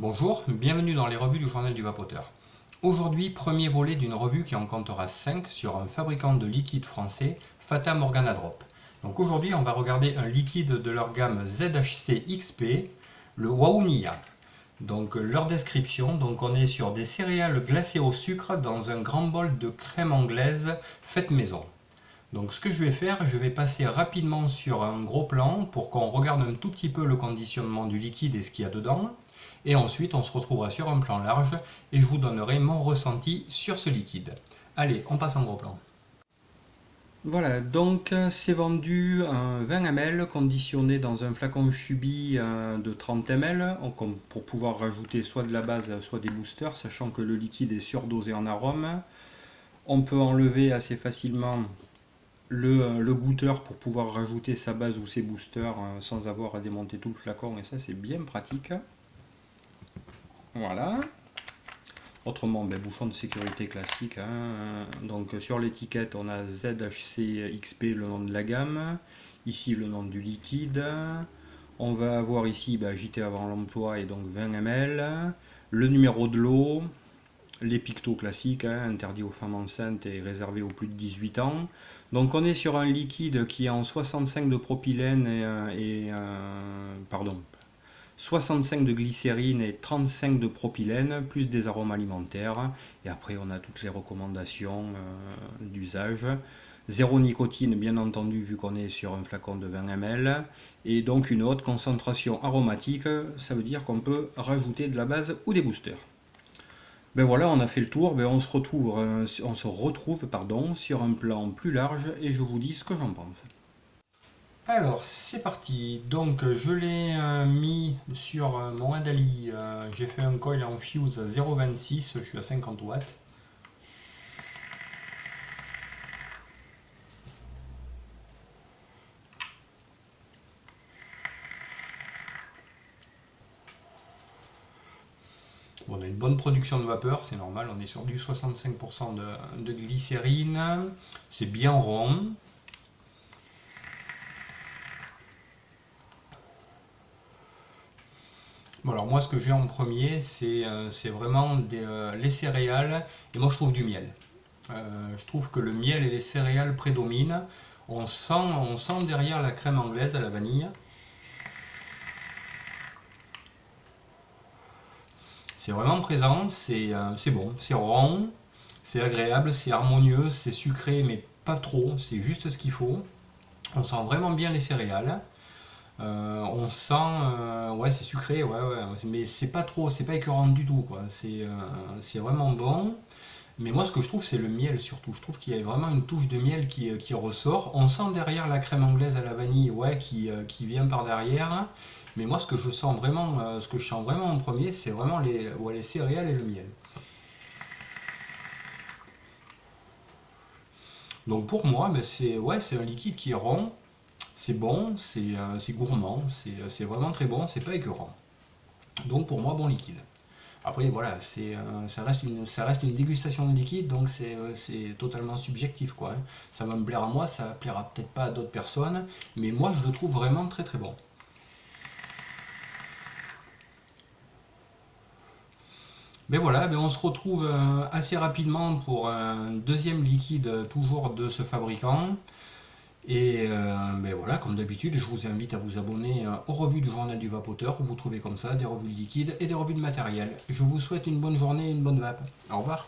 Bonjour, bienvenue dans les revues du Journal du Vapoteur. Aujourd'hui, premier volet d'une revue qui en comptera 5 sur un fabricant de liquide français, Fata Morgana Drop. Donc aujourd'hui, on va regarder un liquide de leur gamme ZHC XP, le Wawunia. Donc leur description, donc on est sur des céréales glacées au sucre dans un grand bol de crème anglaise faite maison. Donc ce que je vais faire, je vais passer rapidement sur un gros plan pour qu'on regarde un tout petit peu le conditionnement du liquide et ce qu'il y a dedans. Et ensuite, on se retrouvera sur un plan large et je vous donnerai mon ressenti sur ce liquide. Allez, on passe en gros plan. Voilà, donc c'est vendu un 20 ml conditionné dans un flacon Chubby de 30 ml pour pouvoir rajouter soit de la base, soit des boosters, sachant que le liquide est surdosé en arôme. On peut enlever assez facilement le goûteur pour pouvoir rajouter sa base ou ses boosters sans avoir à démonter tout le flacon, et ça c'est bien pratique. Voilà. Autrement, bouchon de sécurité classique. Donc sur l'étiquette, on a ZHC XP, le nom de la gamme. Ici, le nom du liquide. On va avoir ici agité avant l'emploi et donc 20 ml. Le numéro de l'eau. Les pictos classiques, interdits aux femmes enceintes et réservés aux plus de 18 ans. Donc on est sur un liquide qui est en 65 de propylène pardon, 65 de glycérine et 35 de propylène, plus des arômes alimentaires. Et après on a toutes les recommandations d'usage. Zéro nicotine bien entendu vu qu'on est sur un flacon de 20 ml. Et donc une haute concentration aromatique, ça veut dire qu'on peut rajouter de la base ou des boosters. Ben voilà, on a fait le tour, on se retrouve sur un plan plus large et je vous dis ce que j'en pense. Alors c'est parti, donc je l'ai mis sur mon Adali, j'ai fait un coil en fuse à 0,26, je suis à 50 watts. Bon, on a une bonne production de vapeur, c'est normal, on est sur du 65% de glycérine, c'est bien rond. Bon, alors moi ce que j'ai en premier c'est vraiment les céréales et moi je trouve du miel. Je trouve que le miel et les céréales prédominent. On sent derrière la crème anglaise à la vanille. C'est vraiment présent, c'est bon, c'est rond, c'est agréable, c'est harmonieux, c'est sucré mais pas trop, c'est juste ce qu'il faut. On sent vraiment bien les céréales. On sent, ouais, c'est sucré, ouais, mais c'est pas trop, c'est pas écœurant du tout, quoi. C'est vraiment bon. Mais moi, ce que je trouve, c'est le miel surtout. Je trouve qu'il y a vraiment une touche de miel qui ressort. On sent derrière la crème anglaise à la vanille, ouais, qui vient par derrière. Mais moi, ce que je sens vraiment en premier, c'est vraiment les céréales et le miel. Donc pour moi, c'est un liquide qui est rond, c'est bon, c'est gourmand, c'est vraiment très bon, c'est pas écœurant. Donc pour moi, bon liquide. Après, voilà, ça reste une dégustation de liquide, donc c'est totalement subjectif, quoi. Ça va me plaire à moi, ça plaira peut-être pas à d'autres personnes, mais moi je le trouve vraiment très très bon. Mais voilà, on se retrouve assez rapidement pour un deuxième liquide toujours de ce fabricant. Et voilà, comme d'habitude, je vous invite à vous abonner aux revues du Journal du Vapoteur, où vous trouvez comme ça des revues de liquide et des revues de matériel. Je vous souhaite une bonne journée et une bonne vape. Au revoir.